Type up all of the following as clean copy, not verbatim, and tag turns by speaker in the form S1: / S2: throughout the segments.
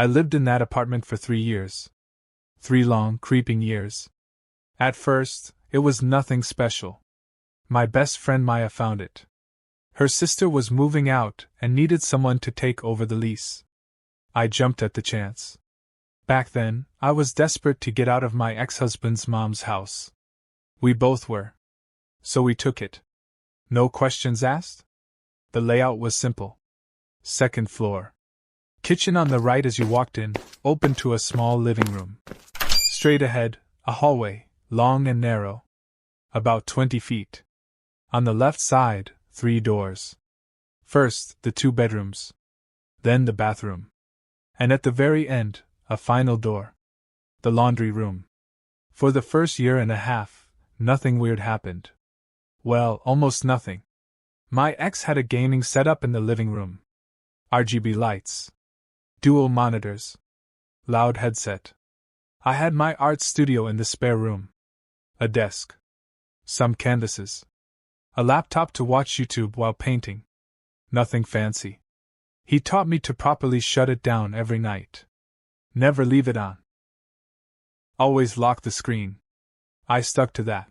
S1: I lived in that apartment for 3 years. 3 long, creeping years. At first, it was nothing special. My best friend Maya found it. Her sister was moving out and needed someone to take over the lease. I jumped at the chance. Back then, I was desperate to get out of my ex-husband's mom's house. We both were. So we took it. No questions asked? The layout was simple. Second floor. Kitchen on the right as you walked in, open to a small living room. Straight ahead, a hallway, long and narrow. About 20 feet. On the left side, 3 doors. First, the 2 bedrooms. Then the bathroom. And at the very end, a final door. The laundry room. For the first year and a half, nothing weird happened. Well, almost nothing. My ex had a gaming setup in the living room. RGB lights. Dual monitors. Loud headset. I had my art studio in the spare room. A desk. Some canvases. A laptop to watch YouTube while painting. Nothing fancy. He taught me to properly shut it down every night. Never leave it on. Always lock the screen. I stuck to that.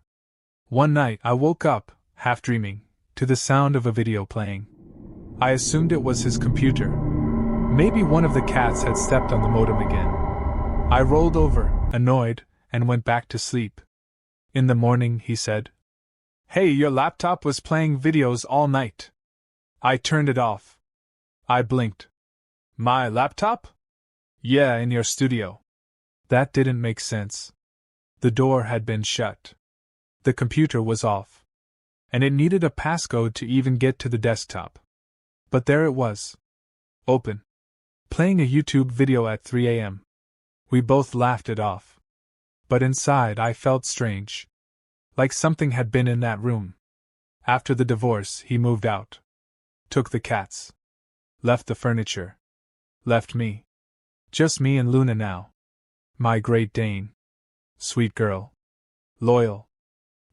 S1: One night I woke up, half dreaming, to the sound of a video playing. I assumed it was his computer. Maybe one of the cats had stepped on the modem again. I rolled over, annoyed, and went back to sleep. In the morning, he said, "Hey, your laptop was playing videos all night." I turned it off. I blinked. My laptop? Yeah, in your studio. That didn't make sense. The door had been shut. The computer was off. And it needed a passcode to even get to the desktop. But there it was. Open. Playing a YouTube video at 3 a.m. We both laughed it off. But inside I felt strange. Like something had been in that room. After the divorce, he moved out. Took the cats. Left the furniture. Left me. Just me and Luna now. My Great Dane. Sweet girl. Loyal.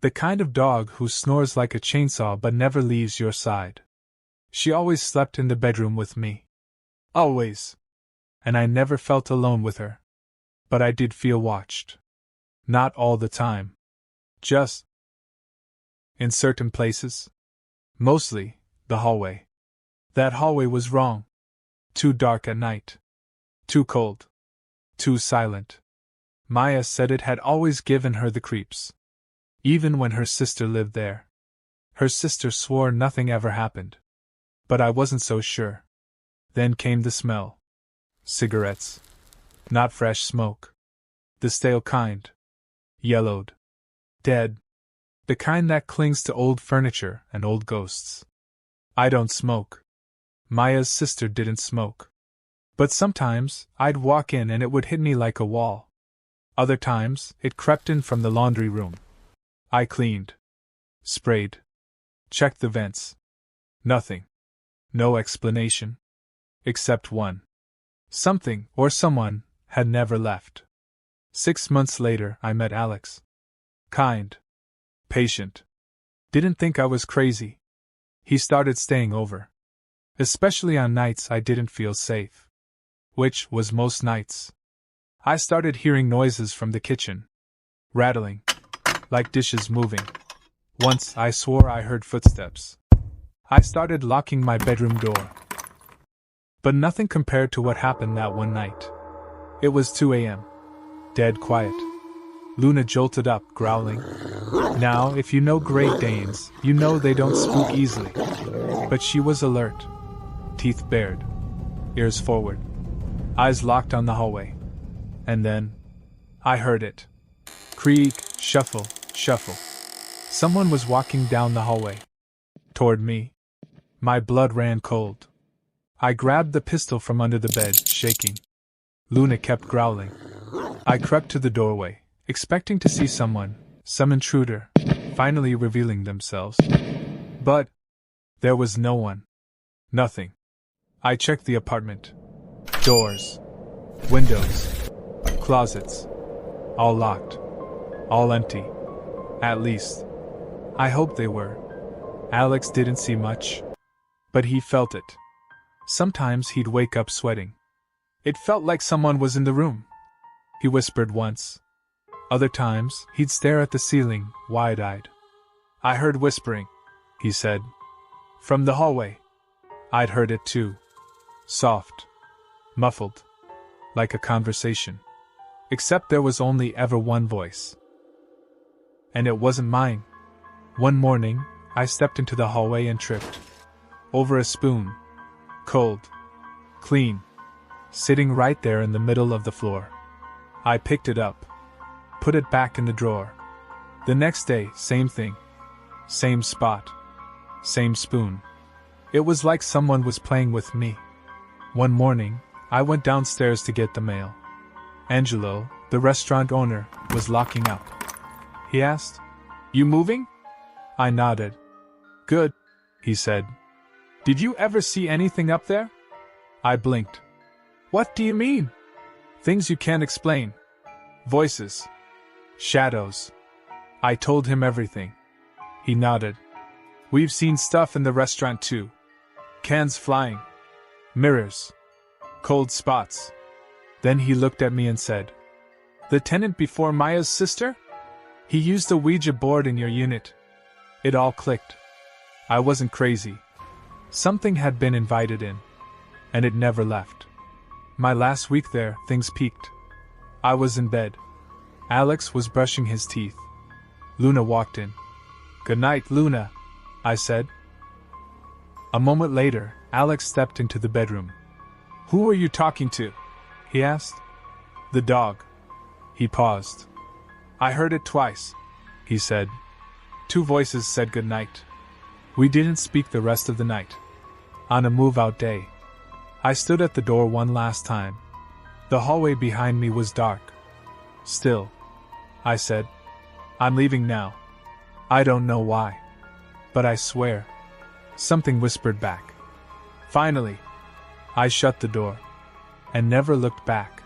S1: The kind of dog who snores like a chainsaw but never leaves your side. She always slept in the bedroom with me. Always. And I never felt alone with her. But I did feel watched. Not all the time. Just in certain places. Mostly, the hallway. That hallway was wrong. Too dark at night. Too cold. Too silent. Maya said it had always given her the creeps. Even when her sister lived there. Her sister swore nothing ever happened. But I wasn't so sure. Then came the smell. Cigarettes. Not fresh smoke. The stale kind. Yellowed. Dead. The kind that clings to old furniture and old ghosts. I don't smoke. Maya's sister didn't smoke. But sometimes, I'd walk in and it would hit me like a wall. Other times, it crept in from the laundry room. I cleaned. Sprayed. Checked the vents. Nothing. No explanation. Except one. Something, or someone, had never left. 6 months later, I met Alex. Kind. Patient. Didn't think I was crazy. He started staying over. Especially on nights I didn't feel safe. Which was most nights. I started hearing noises from the kitchen. Rattling. Like dishes moving. Once I swore I heard footsteps. I started locking my bedroom door. But nothing compared to what happened that one night. It was 2 a.m. Dead quiet. Luna jolted up, growling. Now, if you know Great Danes, you know they don't spook easily. But she was alert. Teeth bared. Ears forward. Eyes locked on the hallway. And then, I heard it. Creak, shuffle, shuffle. Someone was walking down the hallway. Toward me. My blood ran cold. I grabbed the pistol from under the bed, shaking. Luna kept growling. I crept to the doorway, expecting to see someone, some intruder, finally revealing themselves. But there was no one. Nothing. I checked the apartment. Doors. Windows. Closets. All locked. All empty. At least. I hoped they were. Alex didn't see much. But he felt it. Sometimes he'd wake up sweating. It felt like someone was in the room. He whispered once. Other times, he'd stare at the ceiling, wide-eyed. I heard whispering, he said. From the hallway. I'd heard it too. Soft. Muffled. Like a conversation. Except there was only ever one voice. And it wasn't mine. One morning, I stepped into the hallway and tripped. Over a spoon. Cold. Clean. Sitting right there in the middle of the floor. I picked it up. Put it back in the drawer. The next day, same thing. Same spot. Same spoon. It was like someone was playing with me. One morning, I went downstairs to get the mail. Angelo, the restaurant owner, was locking up. He asked, "You moving?" I nodded. "Good," he said. "Did you ever see anything up there?" I blinked. "What do you mean?" "Things you can't explain. Voices. Shadows." I told him everything. He nodded. "We've seen stuff in the restaurant too. Cans flying. Mirrors. Cold spots." Then he looked at me and said, "The tenant before Maya's sister? He used a Ouija board in your unit." It all clicked. I wasn't crazy. Something had been invited in. And it never left. My last week there, things peaked. I was in bed. Alex was brushing his teeth. Luna walked in. "Good night, Luna," I said. A moment later, Alex stepped into the bedroom. "Who were you talking to?" he asked. "The dog." He paused. "I heard it twice," he said. Two voices said good night. We didn't speak the rest of the night. On a move-out day, I stood at the door one last time. The hallway behind me was dark. "Still," I said. "I'm leaving now. I don't know why. But I swear." Something whispered back. Finally, I shut the door. And never looked back.